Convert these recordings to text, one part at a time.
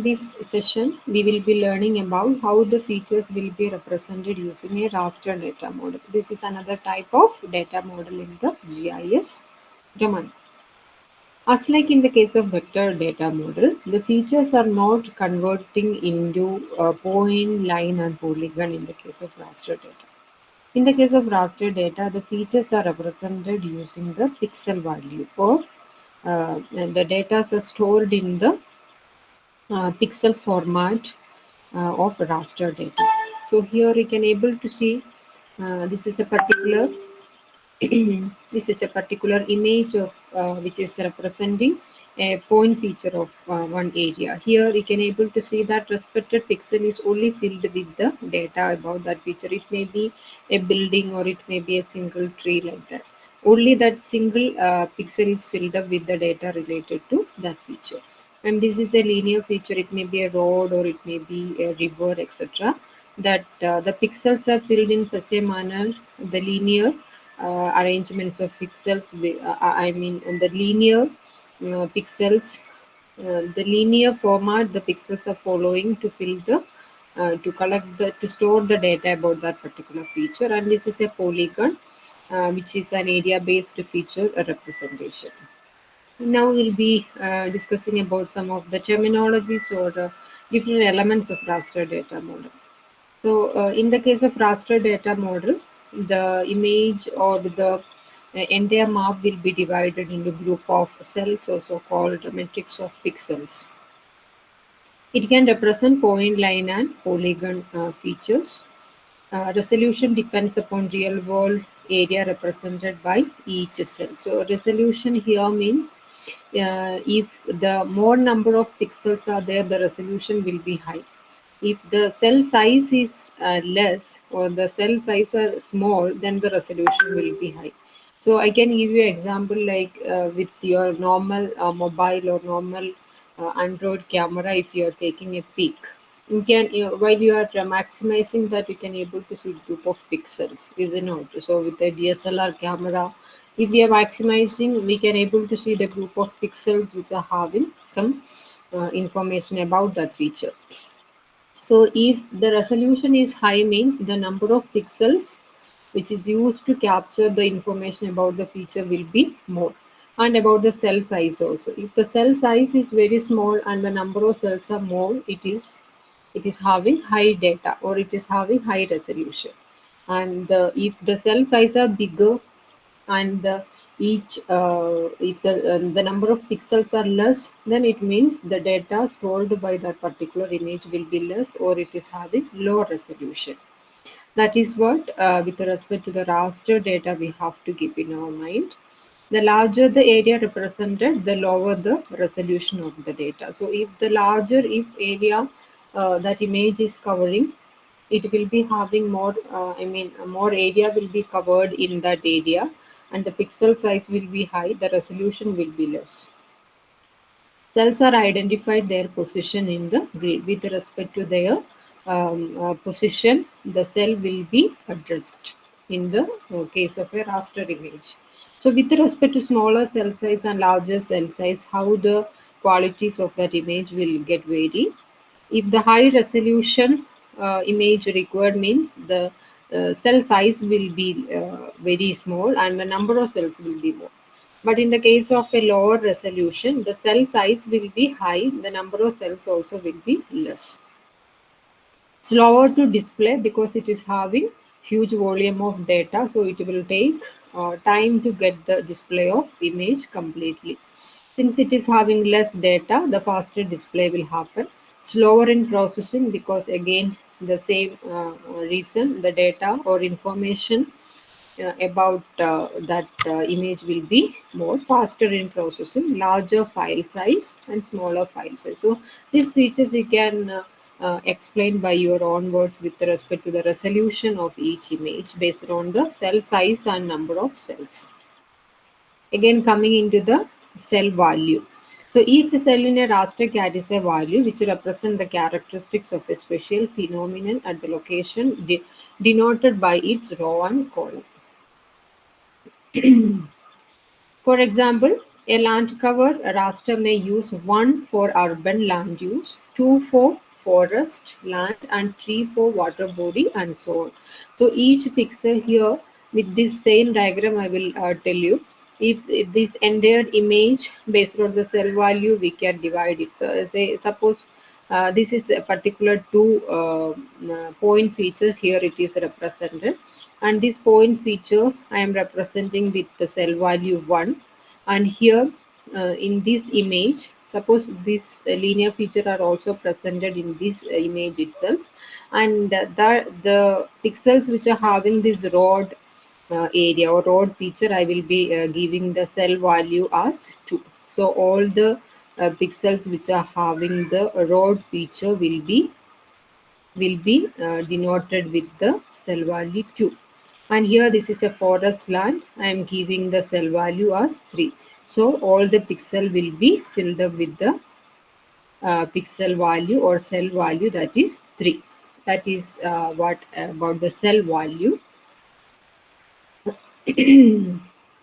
this session, we will be learning about how the features will be represented using a raster data model. This is another type of data model in the GIS domain. As like in the case of vector data model, the features are not converting into a point, line and polygon in the case of raster data. In the case of raster data, the features are represented using the pixel value or and the data are stored in the pixel format of raster data. So here you can able to see this is a particular this is a particular image of which is representing a point feature of one area. Here you can able to see that respected pixel is only filled with the data about that feature. It may be a building or it may be a single tree like that. Only that single pixel is filled up with the data related to that feature. And this is a linear feature. It may be a road or it may be a river, etc. That the pixels are filled in such a manner, the linear arrangements of pixels. I mean, the linear pixels, the linear format the pixels are following to fill the to collect the to store the data about that particular feature. And this is a polygon, which is an area-based feature representation. Now we'll be discussing about some of the terminologies or different elements of raster data model. So, in the case of raster data model, the image or the entire map will be divided into group of cells, also called matrix of pixels. It can represent point, line, and polygon features. Resolution depends upon real world area represented by each cell. So resolution here means if the more number of pixels are there, the resolution will be high. If the cell size is less or the cell size are small, then the resolution will be high. So I can give you example like with your normal mobile or normal Android camera. If you are taking a peek, you can while you are maximizing that, you can able to see group of pixels, is it not? So with a DSLR camera, if we are maximizing, we can able to see the group of pixels which are having some information about that feature. So if the resolution is high means the number of pixels which is used to capture the information about the feature will be more. And about the cell size also. If the cell size is very small and the number of cells are more, it is having high data or it is having high resolution. And if the cell size are bigger and each if the number of pixels are less, then it means the data stored by that particular image will be less or it is having low resolution. That is what with respect to the raster data we have to keep in our mind. The larger the area represented, the lower the resolution of the data. So if the larger if area that image is covering, it will be having more more area will be covered in that area, and the pixel size will be high, the resolution will be less. Cells are identified their position in the grid with respect to their position. The cell will be addressed in the case of a raster image. So with respect to smaller cell size and larger cell size, how the qualities of that image will get vary. If the high resolution image required means the cell size will be very small and the number of cells will be more. But in the case of a lower resolution, the cell size will be high, the number of cells also will be less. Slower to display because it is having huge volume of data, so it will take time to get the display of image completely. Since it is having less data, the faster display will happen. Slower in processing because again the same reason, the data or information about that image will be more faster in processing, larger file size and smaller file size. So these features you can explain by your own words with respect to the resolution of each image based on the cell size and number of cells. Again, coming into the cell value. So each cell in a raster carries a value which represent the characteristics of a special phenomenon at the location denoted by its row and column. For example, A land cover raster may use one for urban land use, two for forest land, and three for water body, and so on. So each pixel here, with this same diagram, I will tell you, if this entire image based on the cell value, we can divide it. So say suppose this is a particular two point features here it is represented, and this point feature I am representing with the cell value 1. And here in this image, suppose this linear feature are also presented in this image itself, and the pixels which are having this rod area or rod feature, I will be giving the cell value as 2. So all the pixels which are having the rod feature will be denoted with the cell value 2. And here this is a forest land. I am giving the cell value as 3. So all the pixel will be filled up with the pixel value or cell value, that is 3. That is what about the cell value.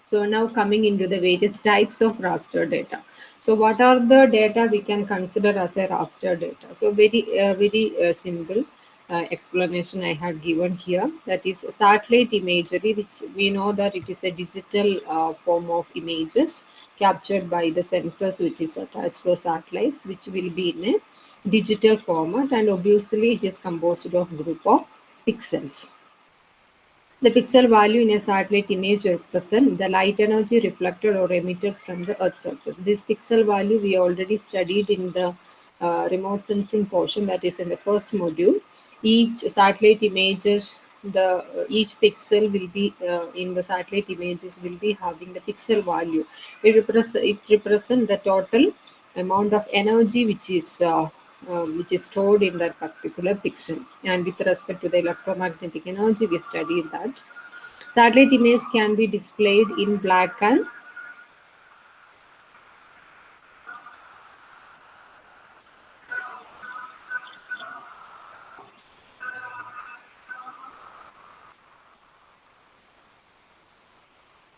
So now coming into the various types of raster data. So what are the data we can consider as a raster data? So very simple explanation I had given here. That is satellite imagery, which we know that it is a digital form of images captured by the sensors which is attached to satellites, which will be in a digital format, and obviously it is composed of group of pixels. The pixel value in a satellite image represents the light energy reflected or emitted from the Earth's surface. This pixel value we already studied in the remote sensing portion, that is in the first module. Each satellite images, the each pixel will be in the satellite images will be having the pixel value. It represents the total amount of energy which is stored in that particular pixel. And with respect to the electromagnetic energy, we studied that satellite image can be displayed in black and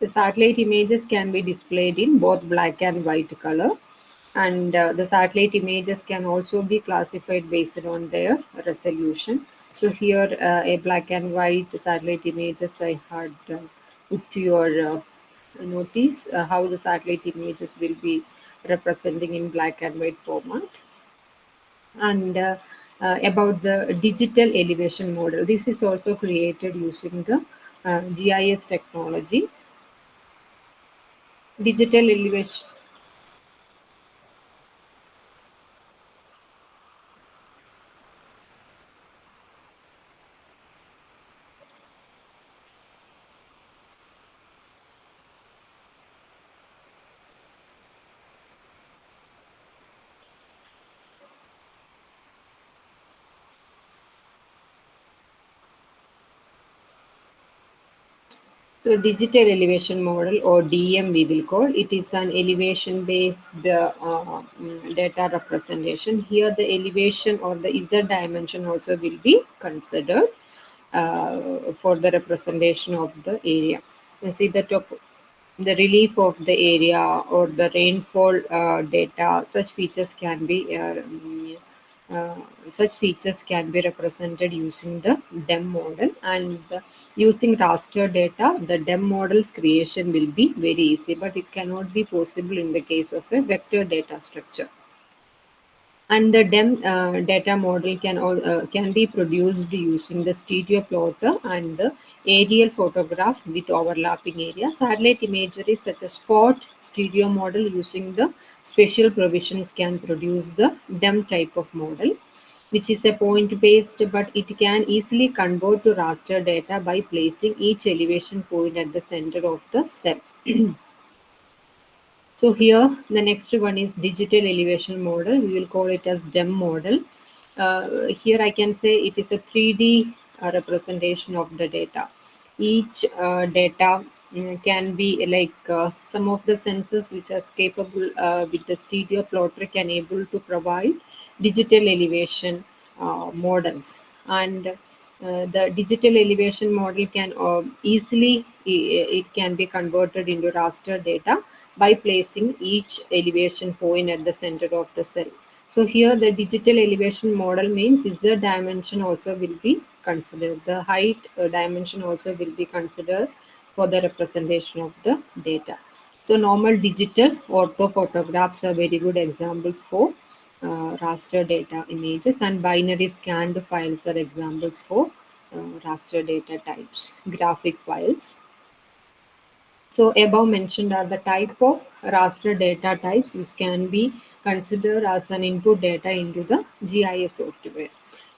the satellite images can be displayed in both black and white color, and the satellite images can also be classified based on their resolution. So here a black and white satellite images I had put to your notice how the satellite images will be representing in black and white format. And about the digital elevation model, this is also created using the GIS technology. Digital elevation. So digital elevation model, or DM we will call, it is an elevation based data representation. Here the elevation or the Z dimension also will be considered for the representation of the area. You see the relief of the area or the rainfall data, uh, such features can be represented using the DEM model. And using raster data, the DEM model's creation will be very easy, but it cannot be possible in the case of a vector data structure. And the DEM data model can be produced using the stereo plotter and the aerial photograph with overlapping areas. Satellite imagery such as spot stereo model using the special provisions can produce the DEM type of model, which is a point based, but it can easily convert to raster data by placing each elevation point at the center of the cell. So here the next one is digital elevation model. We will call it as DEM model. Here I can say it is a 3D representation of the data. Each data can be like some of the sensors which are capable with the stereo plotter can able to provide digital elevation models. And the digital elevation model can easily it can be converted into raster data by placing each elevation point at the center of the cell. So here the digital elevation model means z dimension also will be considered. The height dimension also will be considered for the representation of the data. So normal digital orthophotographs are very good examples for raster data images, and binary scanned files are examples for raster data types, graphic files. So above mentioned are the type of raster data types which can be considered as an input data into the GIS software.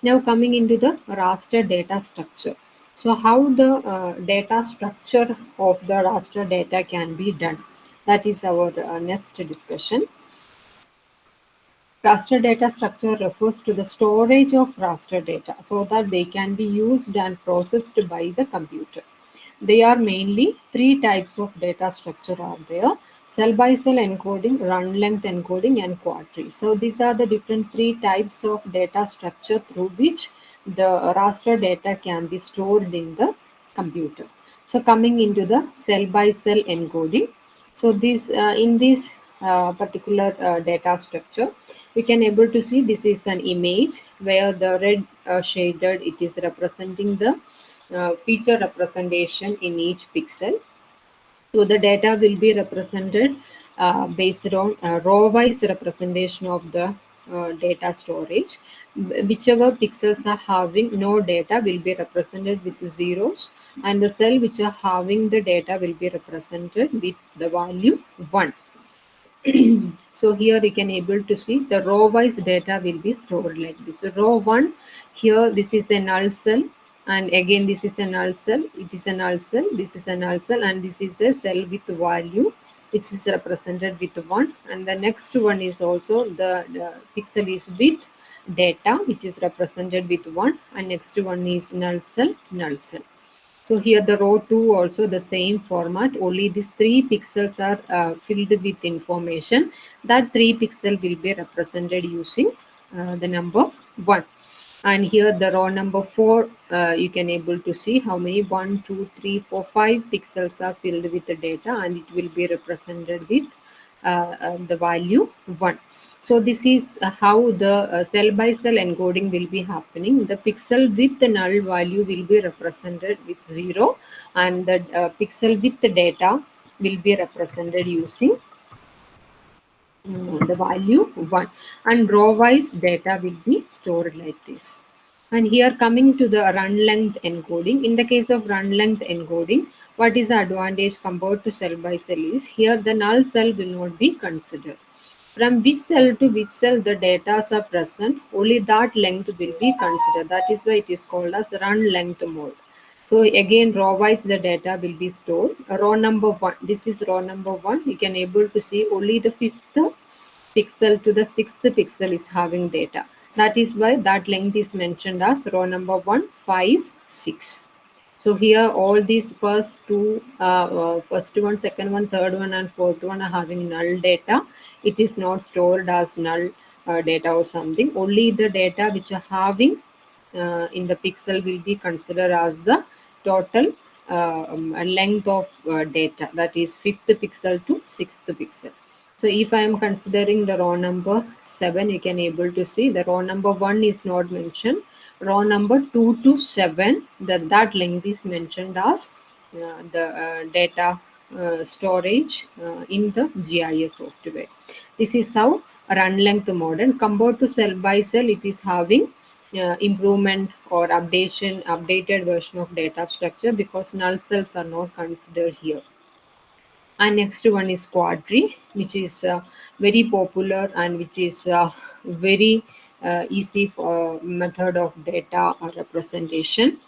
Now coming into the raster data structure. So how the data structure of the raster data can be done. That is our next discussion. Raster data structure refers to the storage of raster data so that they can be used and processed by the computer. They are mainly three types of data structure are there: cell by cell encoding, run length encoding, and quadtree. So these are the different three types of data structure through which the raster data can be stored in the computer. So coming into the cell by cell encoding. So this in this particular data structure, we can able to see this is an image where the red shaded it is representing the feature representation in each pixel. So the data will be represented based on row-wise representation of the data storage. Whichever pixels are having no data will be represented with zeros, and the cell which are having the data will be represented with the value 1. So here you can able to see the row wise data will be stored like this. So row 1, here this is a null cell, and again this is a null cell, it is a null cell, this is a null cell, and this is a cell with value which is represented with 1, and the next one is also the pixel is with data which is represented with 1, and next one is null cell, null cell. So here the row 2 also the same format, only these 3 pixels are filled with information. That 3 pixel will be represented using the number 1. And here the row number 4, you can able to see how many 1, 2, 3, 4, 5 pixels are filled with the data, and it will be represented with the value 1. So this is how the cell by cell encoding will be happening. The pixel with the null value will be represented with 0, and the pixel with the data will be represented using the value 1, and row wise data will be stored like this. And here coming to the run length encoding. In the case of run length encoding, what is the advantage compared to cell by cell is here the null cell will not be considered. From which cell to which cell the data are present, only that length will be considered. That is why it is called as run length mode. So again, row wise the data will be stored. Row number 1, this is row number 1. You can able to see only the fifth pixel to the sixth pixel is having data. That is why that length is mentioned as row number 1, 5, 6. So here all these first two, first one, second one, third one, and fourth one are having null data. It is not stored as null data or something. Only the data which are having in the pixel will be considered as the total length of data. That is fifth pixel to sixth pixel. So if I am considering the row number 7, you can able to see the row number 1 is not mentioned. Row number 2 to 7, that length is mentioned as the data storage in the GIS software. This is how run length model compared to cell by cell. It is having improvement or updated version of data structure because null cells are not considered here. And next one is quadtree, which is very popular and which is very easy for method of data representation.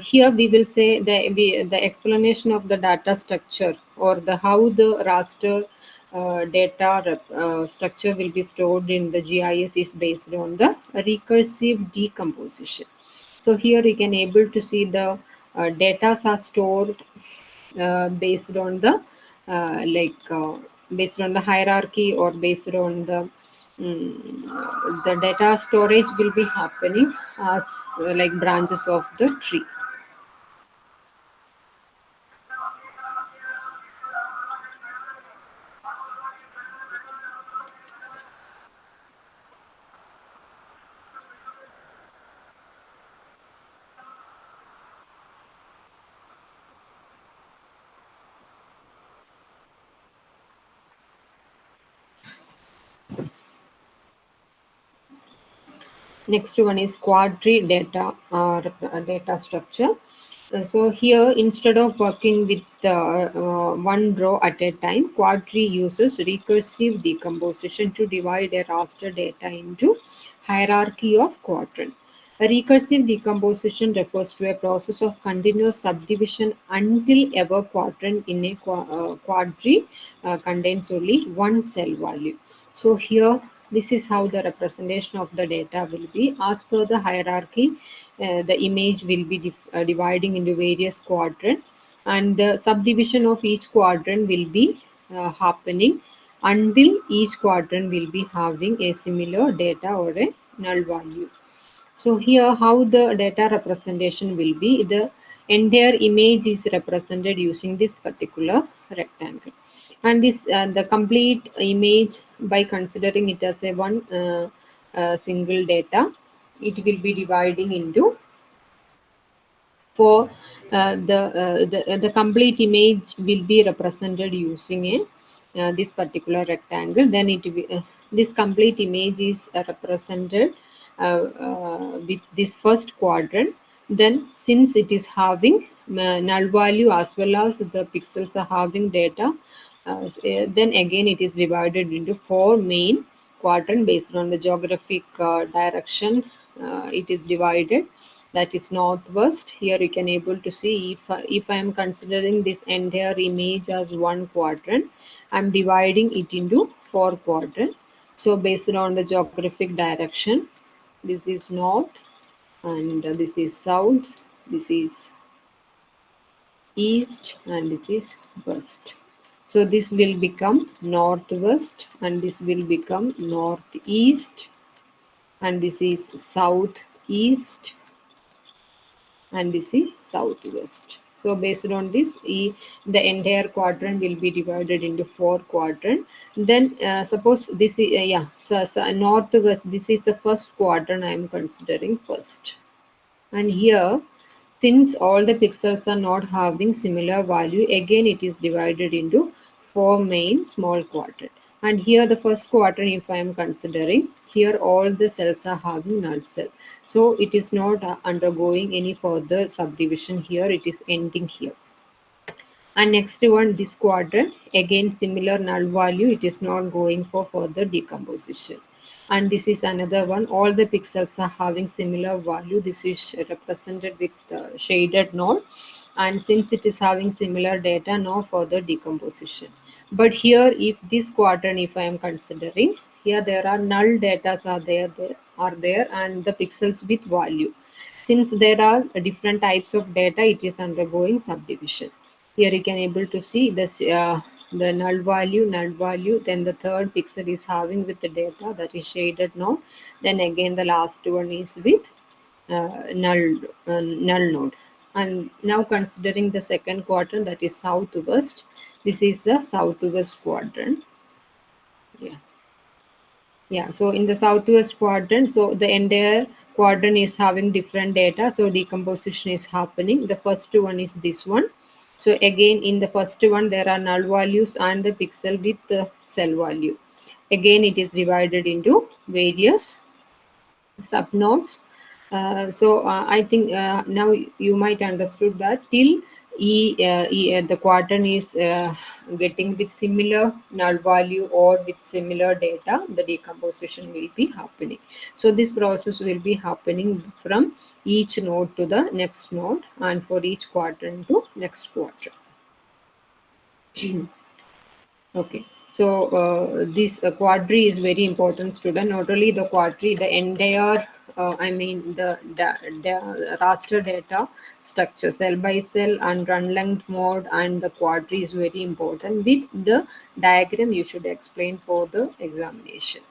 Here we will say the explanation of the data structure or the how the raster data structure will be stored in the GIS is based on the recursive decomposition. So here you can able to see the data are stored based on the based on the hierarchy or based on the data storage will be happening as like branches of the tree. Next one is quadri data data structure. So here, instead of working with one row at a time, Quadri uses recursive decomposition to divide a raster data into hierarchy of quadrant. A recursive decomposition refers to a process of continuous subdivision until every quadrant in a quadri contains only one cell value. So here, this is how the representation of the data will be. As per the hierarchy, the image will be dividing into various quadrants, and the subdivision of each quadrant will be happening until each quadrant will be having a similar data or a null value. So here how the data representation will be, the entire image is represented using this particular rectangle, and this the complete image, by considering it as a one single data, it will be dividing into for the complete image will be represented using a this particular rectangle. Then it will, this complete image is represented with this first quadrant. Then since it is having null value as well as the pixels are having data, then again it is divided into four main quadrant based on the geographic direction. It is divided, that is northwest. Here you can able to see, if I am considering this entire image as one quadrant, I'm dividing it into four quadrant. So based on the geographic direction, this is north, and this is south, this is east, and this is west. So this will become northwest, and this will become northeast, and this is southeast, and this is southwest. So based on this, the entire quadrant will be divided into four quadrant. Then suppose this is so northwest, this is the first quadrant I am considering first. And here, since all the pixels are not having similar value, again it is divided into four main small quadrant. And here the first quadrant, if I am considering, here all the cells are having null cell. So it is not undergoing any further subdivision here, it is ending here. And next one, this quadrant, again similar null value, it is not going for further decomposition. And this is another one, all the pixels are having similar value, this is represented with shaded node. And since it is having similar data, no further decomposition. But here, if this quadrant, if I am considering, here there are null data are there, and the pixels with value. Since there are different types of data, it is undergoing subdivision. Here you can able to see this the null value. Then the third pixel is having with the data, that is shaded node. Then again the last one is with null node. And now considering the second quadrant, that is southwest. This is the southwest quadrant. Yeah. Yeah, so in the southwest quadrant, so the entire quadrant is having different data, so decomposition is happening. The first one is this one. So again, in the first one, there are null values and the pixel with the cell value. Again, it is divided into various subnodes. So I think now you might understood that till the quadrant is getting with similar null value or with similar data, the decomposition will be happening. So this process will be happening from each node to the next node, and for each quadrant to next quadrant. Okay, so this quadri is very important, student. Not only the quadri, the entire, I mean the raster data structure, cell by cell and run length mode, and the quadri is very important. With the diagram, you should explain for the examination.